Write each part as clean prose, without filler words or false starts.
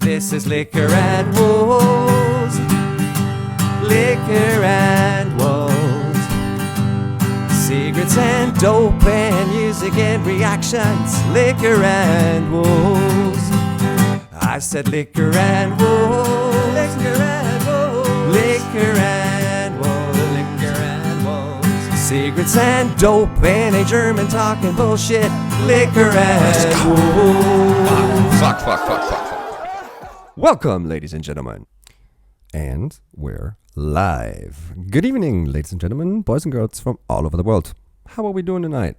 This is Liquor and Wolves. Liquor and Wolves. Secrets and dope and music and reactions. Liquor and Wolves. I said liquor and wolves. Liquor and wolves. Liquor and wolves. Liquor and wolves. Secrets and dope and a German talking bullshit. Liquor and wolves. Fuck. Welcome, ladies and gentlemen. And we're live. Good evening, ladies and gentlemen, boys and girls from all over the world. How are we doing tonight?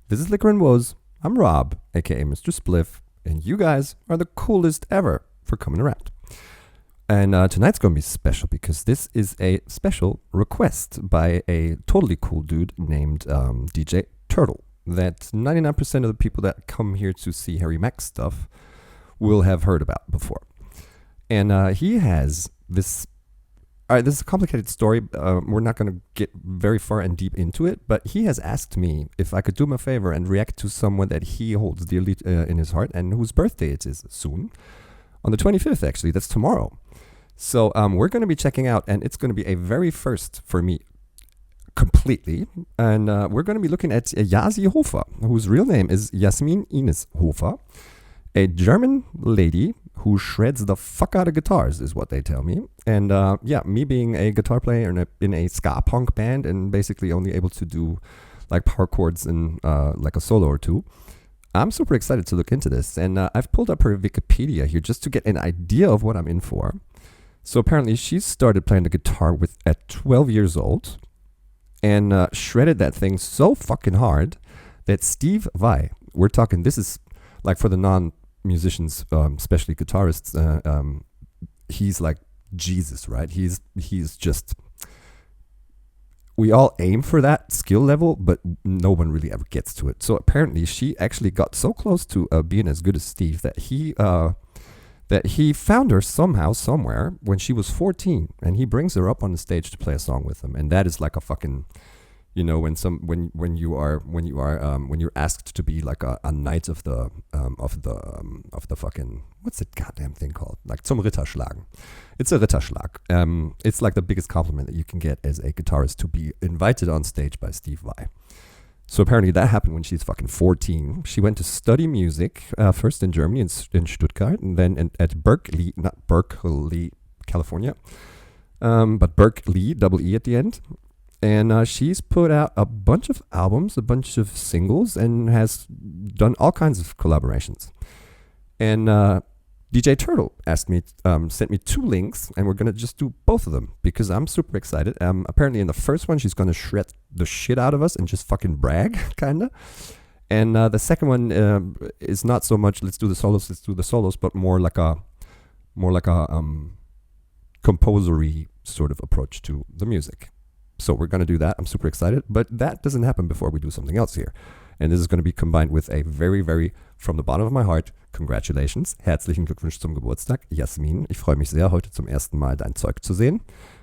This is Liquor and Wolves. I'm Rob, aka Mr. Spliff. And you guys are the coolest ever for coming around. And tonight's going to be special because this is a special request by a totally cool dude named DJ Turtle that 99% of the people that come here to see Harry Mack's stuff will have heard about before. And he has this... All right, this is a complicated story. We're not going to get very far and deep into it, but he has asked me if I could do him a favor and react to someone that he holds dearly in his heart and whose birthday it is soon. On the 25th, actually. That's tomorrow. So we're going to be checking out, and it's going to be a very first for me completely. And we're going to be looking at YASI HOFER, whose real name is Yasmin Ines Hofer, a German lady who shreds the fuck out of guitars, is what they tell me. And me being a guitar player in a ska punk band and basically only able to do like power chords and like a solo or two, I'm super excited to look into this. And I've pulled up her Wikipedia here just to get an idea of what I'm in for. So apparently she started playing the guitar at 12 years old and shredded that thing so fucking hard that Steve Vai, we're talking, this is like for the non-musicians, especially guitarists, he's like Jesus, right? He's just, we all aim for that skill level, but no one really ever gets to it. So apparently she actually got so close to being as good as Steve that he found her somehow, somewhere, when she was 14, and he brings her up on the stage to play a song with him. And that is like a fucking, you know, when you're asked to be like a knight of the fucking, what's that goddamn thing called? Like zum Ritterschlagen. It's a Ritterschlag. It's like the biggest compliment that you can get as a guitarist, to be invited on stage by Steve Vai. So apparently that happened when she's fucking 14. She went to study music, first in Germany, in Stuttgart, and then at Berkeley, not Berkeley, California, but Berkeley, double E at the end. And she's put out a bunch of albums, a bunch of singles, and has done all kinds of collaborations. And DJ Turtle sent me two links, and we're going to just do both of them because I'm super excited. Apparently in the first one, she's going to shred the shit out of us and just fucking brag, kind of. And the second one is not so much, let's do the solos, but more like a composery sort of approach to the music. So we're going to do that. I'm super excited. But that doesn't happen before we do something else here. And this is going to be combined with a very, very, from the bottom of my heart, congratulations. Herzlichen Glückwunsch zum Geburtstag, Jasmin. Ich freue mich sehr, heute zum ersten Mal dein Zeug zu sehen.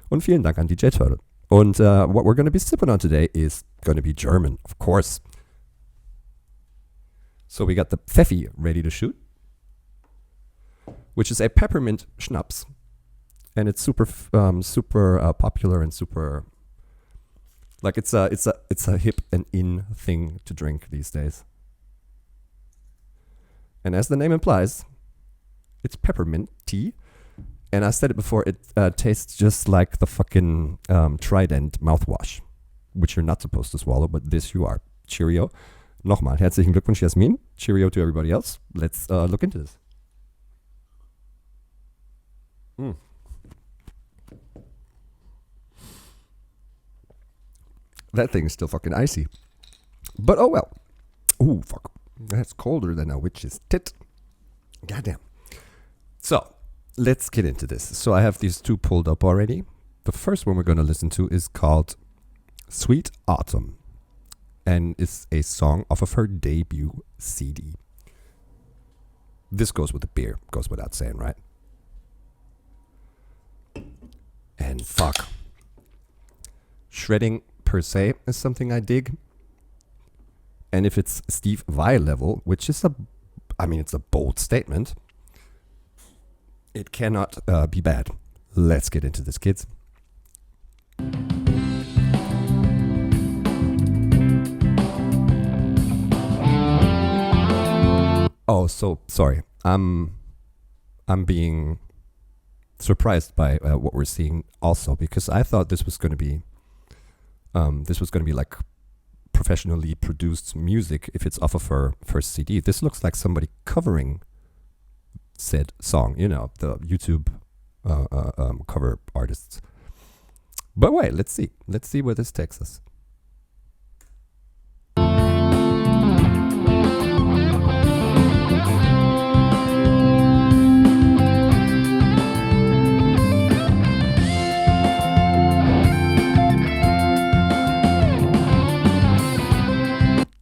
Und vielen Dank an DJ Turtle. And what we're going to be sipping on today is going to be German, of course. So we got the Pfeffi ready to shoot, which is a peppermint schnapps. And it's super popular and super... Like it's a hip and in thing to drink these days. And as the name implies, it's peppermint tea. And I said it before, it tastes just like the fucking Trident mouthwash, which you're not supposed to swallow, but this you are. Cheerio. Nochmal, herzlichen Glückwunsch, Jasmin. Cheerio to everybody else. Let's look into this. That thing is still fucking icy. But oh well. Ooh, fuck. That's colder than a witch's tit. Goddamn. So, let's get into this. So I have these two pulled up already. The first one we're going to listen to is called Sweet Autumn. And it's a song off of her debut CD. This goes with the beer. Goes without saying, right? And fuck. Shredding per se is something I dig. And if it's Steve Vai level, which is it's a bold statement, It cannot be bad. Let's get into this, kids. Oh, so sorry. I'm being surprised by what we're seeing also, because I thought this was going to be like professionally produced music if it's off of her first CD. This looks like somebody covering said song, you know, the YouTube cover artists. But wait, let's see where this takes us.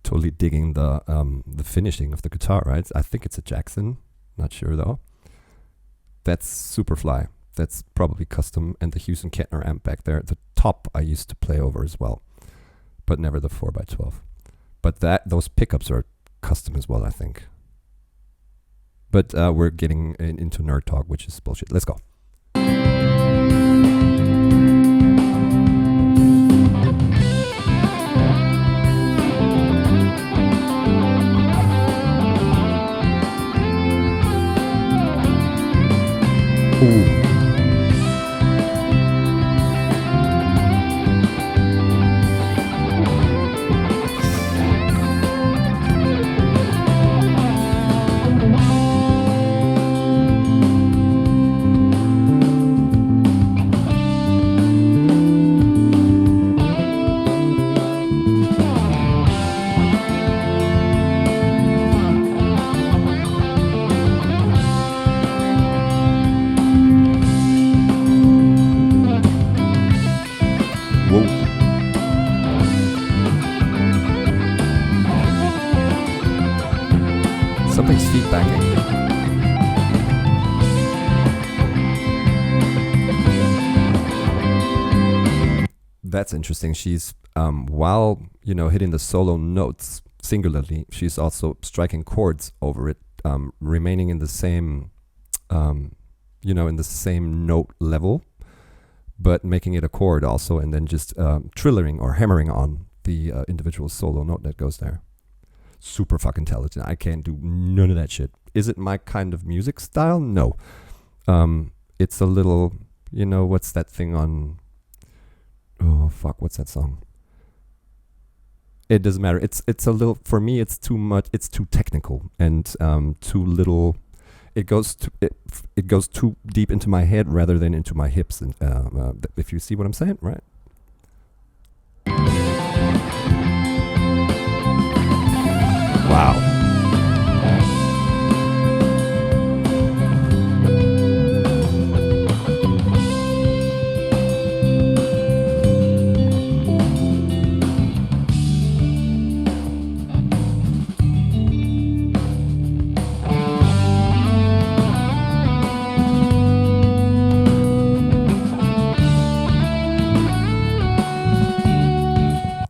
Totally digging the finishing of the guitar, right? I think it's a Jackson, not sure though. That's super fly. That's probably custom, and the Hughes and Kettner amp back there. The top I used to play over as well, but never the 4x12. But those pickups are custom as well, I think. But we're getting into nerd talk, which is bullshit. Let's go. Ooh. Something's feedbacking. That's interesting. She's while hitting the solo notes singularly, she's also striking chords over it, remaining in the same in the same note level, but making it a chord also, and then just trillering or hammering on the individual solo note that goes there. Super fucking talented. I can't do none of that shit. Is it my kind of music style? No. It's a little, what's that thing on, oh fuck, what's that song? It doesn't matter. It's a little, for me it's too much, it's too technical and too little. It goes too deep into my head rather than into my hips, and if you see what I'm saying, right? Wow.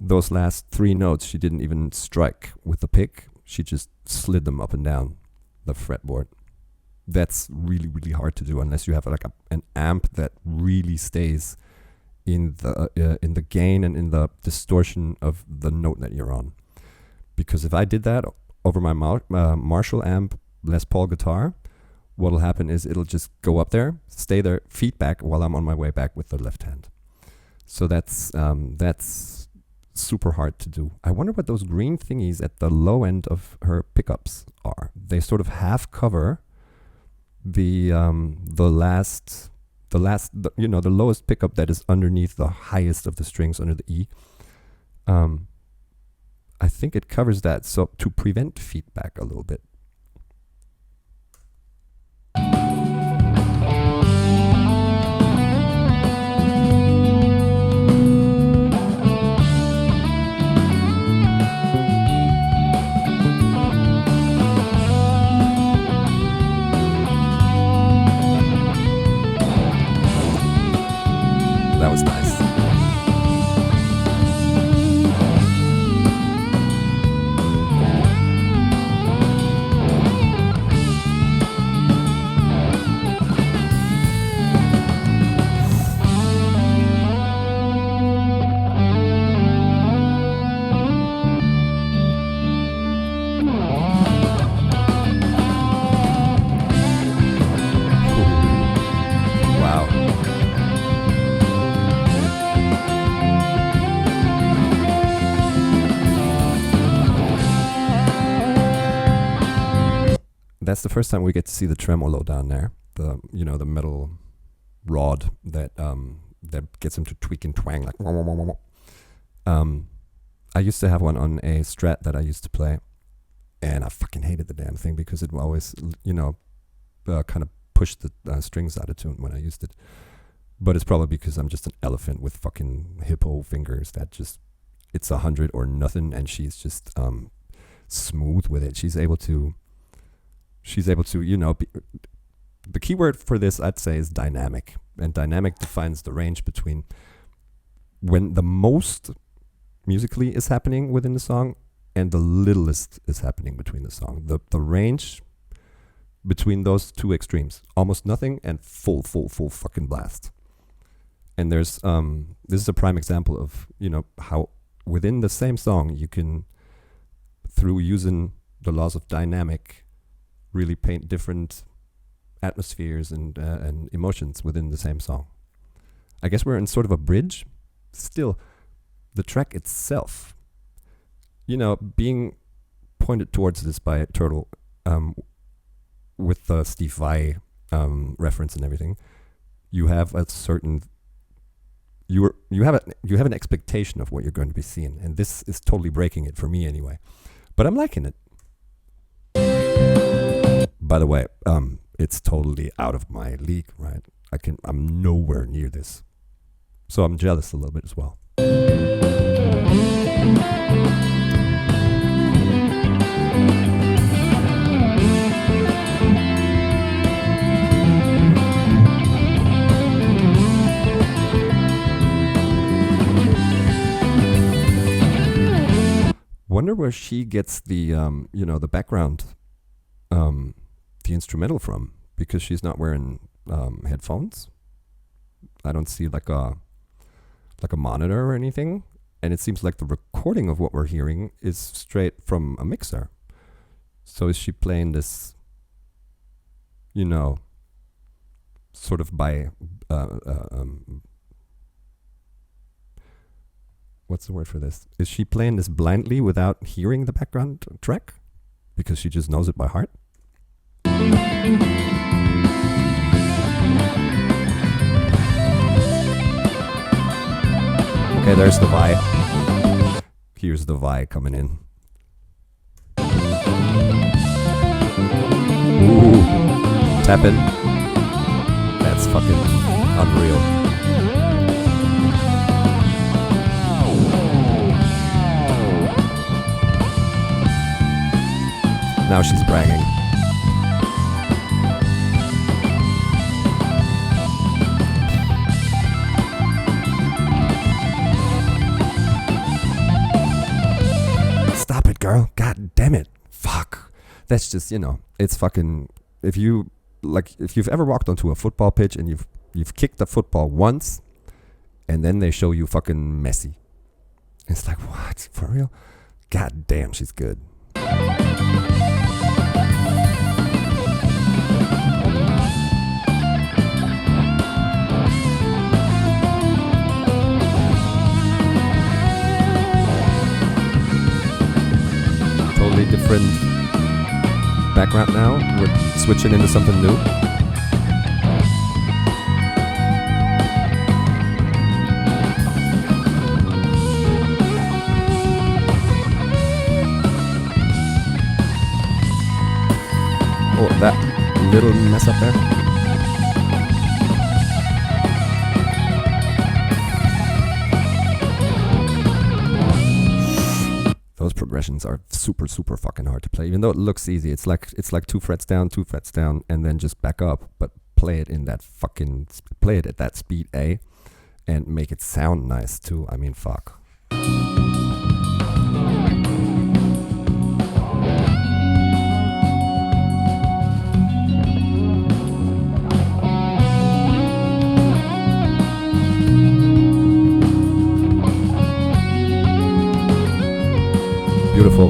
Those last three notes she didn't even strike with the pick. She just slid them up and down the fretboard. That's really, really hard to do unless you have like an amp that really stays in the gain and in the distortion of the note that you're on. Because if I did that over my Marshall amp Les Paul guitar, what'll happen is it'll just go up there, stay there, feedback while I'm on my way back with the left hand. So that's super hard to do. I wonder what those green thingies at the low end of her pickups are. They sort of half cover the lowest pickup that is underneath the highest of the strings under the E. I think it covers that, so to prevent feedback a little bit. That was nice. that's the first time we get to see the tremolo down there. The the metal rod that gets him to tweak and twang like. I used to have one on a Strat that I used to play, and I fucking hated the damn thing because it always kind of pushed the strings out of tune when I used it. But it's probably because I'm just an elephant with fucking hippo fingers that just, it's 100 or nothing, and she's just smooth with it. She's able to the key word for this, I'd say, is dynamic. And dynamic defines the range between when the most musically is happening within the song and the littlest is happening between the song. The range between those two extremes, almost nothing and full fucking blast. And there's this is a prime example of how within the same song you can, through using the laws of dynamic, really paint different atmospheres and emotions within the same song. I guess we're in sort of a bridge. Still, the track itself, being pointed towards this by Turtle, with the Steve Vai reference and everything, you have a certain you have an expectation of what you're going to be seeing, and this is totally breaking it for me anyway. But I'm liking it. By the way, it's totally out of my league, right? I'm nowhere near this, so I'm jealous a little bit as well. Wonder where she gets the the background, the instrumental from, because she's not wearing headphones. I don't see like a monitor or anything, and it seems like the recording of what we're hearing is straight from a mixer. So is she playing this, sort of by what's the word for this? Is she playing this blindly without hearing the background track because she just knows it by heart? Okay, there's the Vi. Here's the Vi coming in. Ooh, tapping. That's fucking unreal. Now she's bragging. Stop it, girl. God damn it. Fuck. That's just, it's fucking, if you've ever walked onto a football pitch and you've kicked the football once and then they show you fucking Messi. It's like, what? For real? God damn, she's good. Totally different background now. We're switching into something new. Oh, that little mess up there. Those progressions are super fucking hard to play, even though it looks easy. It's like 2 frets down, and then just back up, but play it at that speed A and make it sound nice too. I mean, fuck. Beautiful.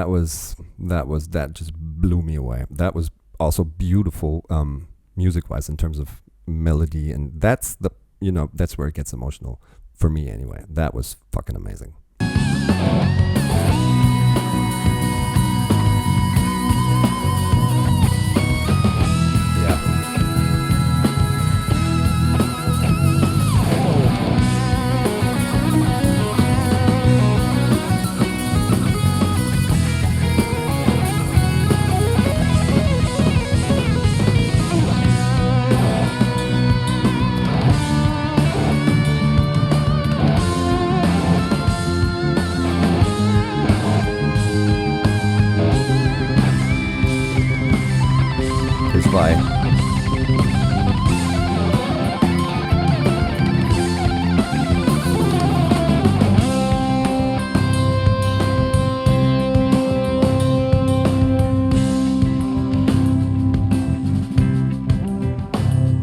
that just blew me away. That was also beautiful music wise in terms of melody, and that's where it gets emotional for me anyway. That was fucking amazing. By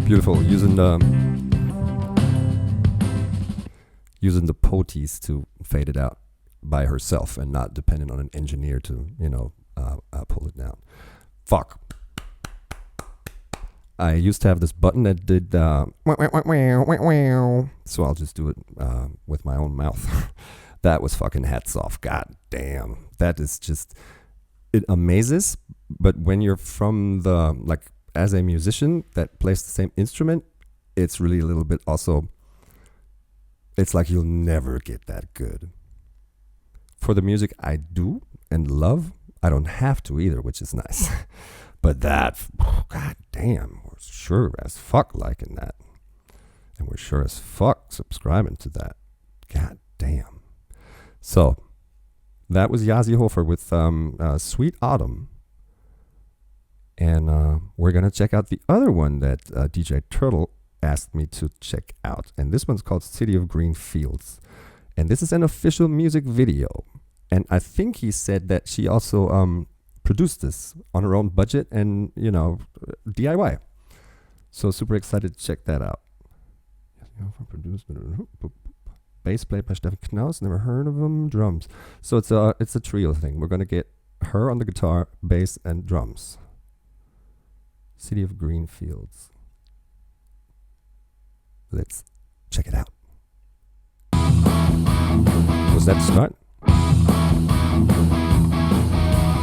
beautiful, using the poties to fade it out by herself and not dependent on an engineer to pull it down. Fuck. I used to have this button that did so I'll just do it with my own mouth. That was fucking hats off. God damn. That is just, it amazes. But when you're from as a musician that plays the same instrument, it's really a little bit also, it's like you'll never get that good. For the music I do and love, I don't have to either, which is nice. But that, god damn, we're sure as fuck liking that. And we're sure as fuck subscribing to that. God damn. So, that was YASI Hofer with Sweet Autumn. And we're going to check out the other one that DJ Turtle asked me to check out. And this one's called City of Green Fields. And this is an official music video. And I think he said that she also produced this on her own budget and, DIY. So super excited to check that out. Bass played by Stefan Knaus, never heard of him. Drums. So it's a trio thing. We're going to get her on the guitar, bass, and drums. City of Green Fields. Let's check it out. Was that the start?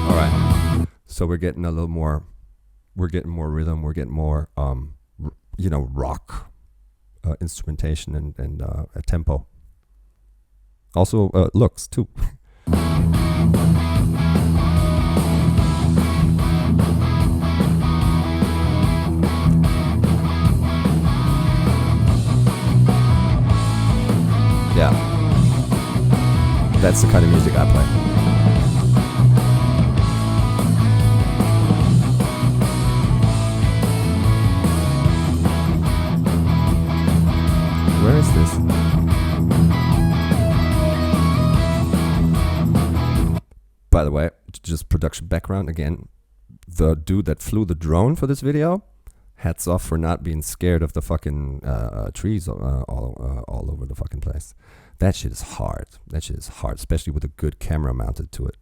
All right. So we're getting a little more, we're getting more rhythm, we're getting more, rock instrumentation and a tempo. Also looks too. Yeah, that's the kind of music I play. Where is this? By the way, just production background again. The dude that flew the drone for this video, hats off for not being scared of the fucking trees all over the fucking place. That shit is hard. That shit is hard, especially with a good camera mounted to it.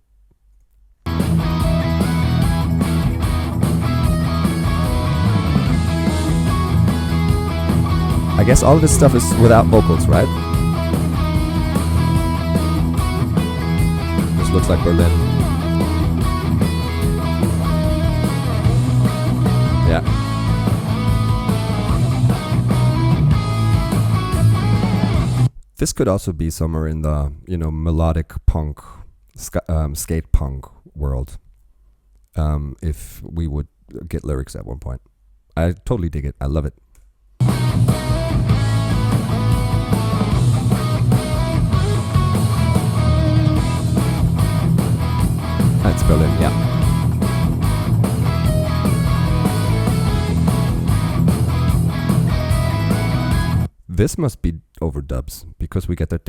I guess all of this stuff is without vocals, right? This looks like Berlin. Yeah. This could also be somewhere in the, melodic punk, skate punk world. If we would get lyrics at one point. I totally dig it. I love it. That's Berlin, yeah. This must be overdubs because we get the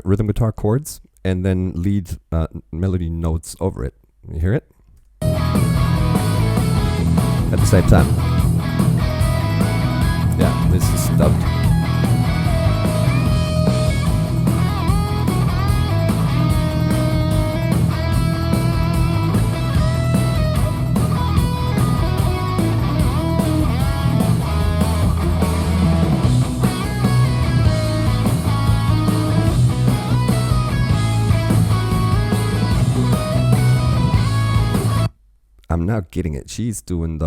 rhythm guitar chords and then lead melody notes over it. You hear it? At the same time. Yeah, this is dubbed. I'm not getting it. She's doing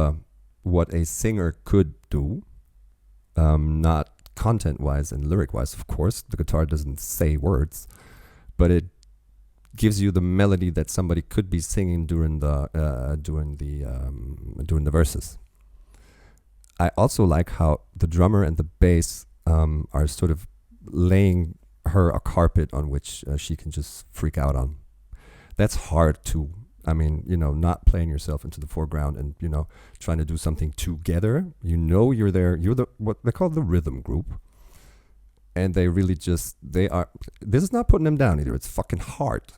what a singer could do, not content-wise and lyric-wise, of course. The guitar doesn't say words, but it gives you the melody that somebody could be singing during the verses. I also like how the drummer and the bass are sort of laying her a carpet on which she can just freak out on. That's hard to, not playing yourself into the foreground and, trying to do something together. You're there, you're what they call the rhythm group. And they really this is not putting them down either. It's fucking hard.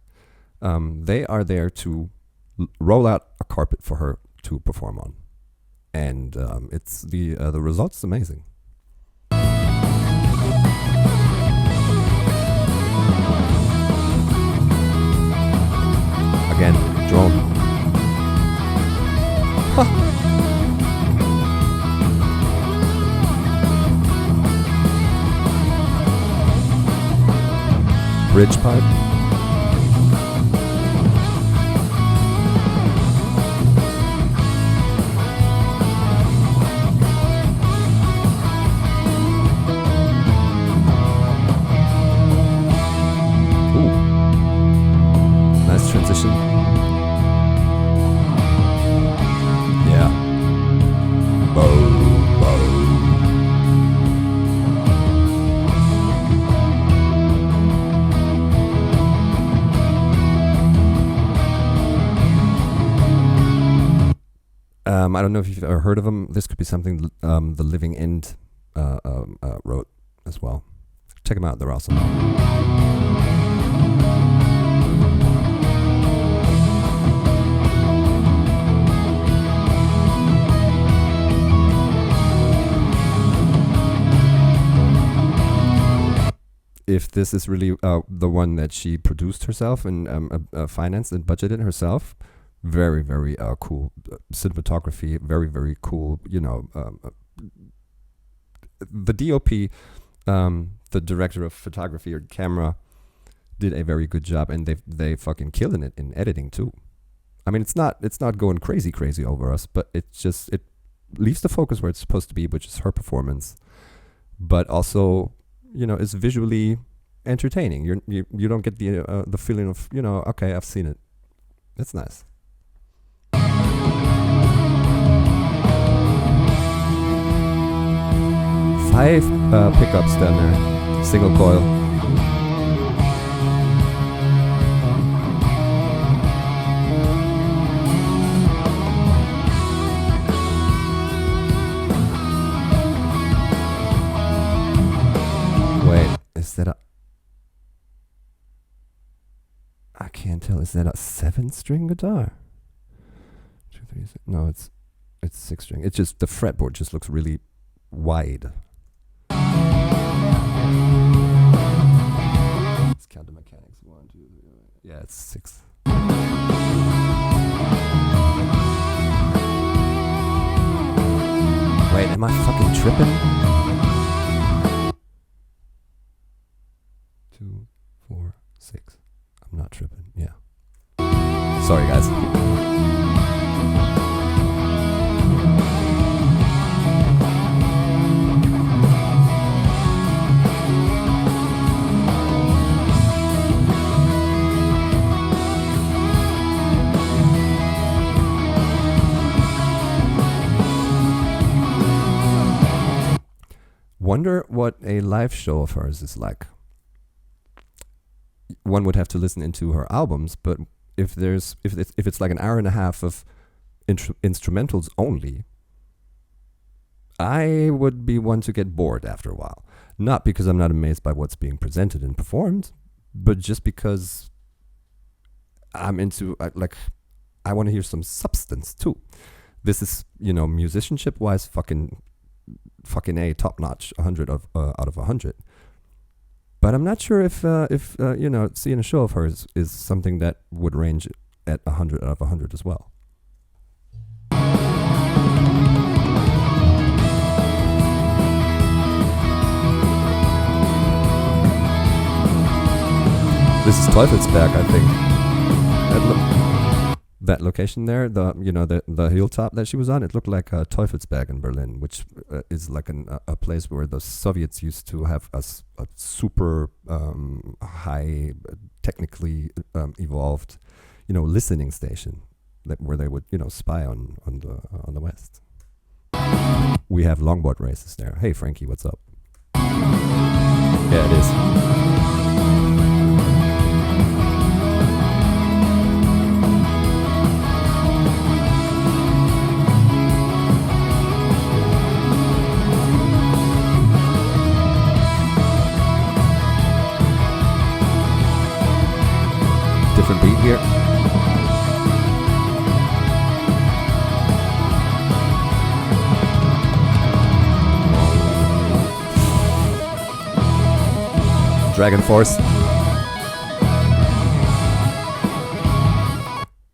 They are there to roll out a carpet for her to perform on. And it's the result's amazing. Again, drone. Huh. Bridge pipe. Transition. Yeah. Boom, boom. I don't know if you've ever heard of them. This could be something The Living End wrote as well. Check them out. They're awesome. If this is really the one that she produced herself and financed and budgeted herself, very, very cool cinematography, very, very cool. The DOP, the director of photography or camera, did a very good job, and they fucking killing it in editing too. I mean, it's not going crazy over us, but it leaves the focus where it's supposed to be, which is her performance, but also, is visually entertaining. You don't get the feeling of, okay, I've seen it. It's nice. 5 pickups down there, single coil. Is that I can't tell. Is that a 7-string guitar? 2, 3, 6. No, it's 6-string. It's just the fretboard just looks really wide. Let's count the mechanics. 1, 2, 3. Yeah, it's 6. Wait, am I fucking tripping? 2, 4, 6. I'm not tripping. Yeah. Sorry, guys. Wonder what a live show of hers is like. One would have to listen into her albums, but if it's like an hour and a half of instrumentals only, I would be one to get bored after a while. Not because I'm not amazed by what's being presented and performed, but just because I'm into I want to hear some substance too. This is, musicianship wise, fucking A, top notch, 100 out of 100. But I'm not sure if seeing a show of hers is something that would range at 100 out of 100 as well. This is Teufelsberg, I think. that location there, the hilltop that she was on, it looked like Teufelsberg in Berlin, which is like a place where the Soviets used to have a super high, technically evolved, listening station where they would, spy on the West. We have longboard races there. Hey, Frankie, what's up? Yeah, it is. Different beat here. Dragon Force.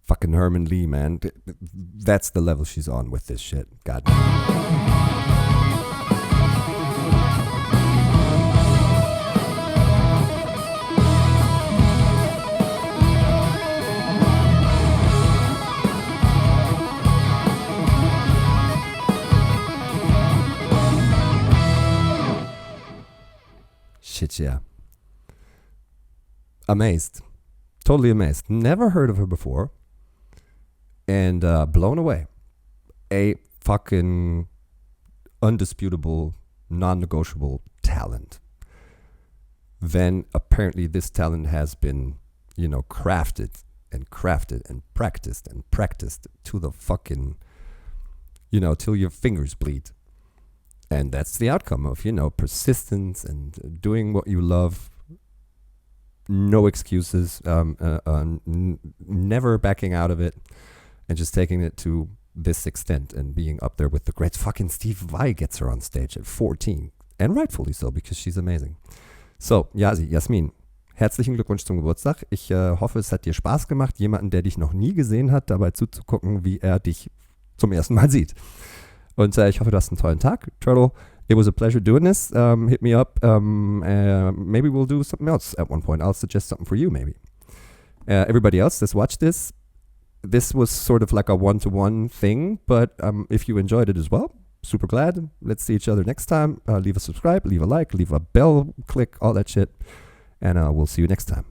Fucking Herman Lee, man. That's the level she's on with this shit. God damn. Shit, yeah. Amazed. Totally amazed. Never heard of her before. And blown away. A fucking undisputable, non-negotiable talent. Then apparently this talent has been, crafted and practiced to the fucking, till your fingers bleed. And that's the outcome of, persistence and doing what you love. No excuses, never backing out of it, and just taking it to this extent and being up there with the greats. Fucking Steve Vai gets her on stage at 14. And rightfully so, because she's amazing. So, Yasi, Jasmin, herzlichen Glückwunsch zum Geburtstag. Ich hoffe, es hat dir Spaß gemacht, jemanden, der dich noch nie gesehen hat, dabei zuzugucken, wie er dich zum ersten Mal sieht. Und ich hoffe, du hast einen tollen Tag. Turtle, it was a pleasure doing this. Hit me up. Maybe we'll do something else at one point. I'll suggest something for you, maybe. Everybody else that's watched this was sort of like a one-to-one thing, but if you enjoyed it as well, super glad. Let's see each other next time. Leave a subscribe, leave a like, leave a bell, click, all that shit. And we'll see you next time.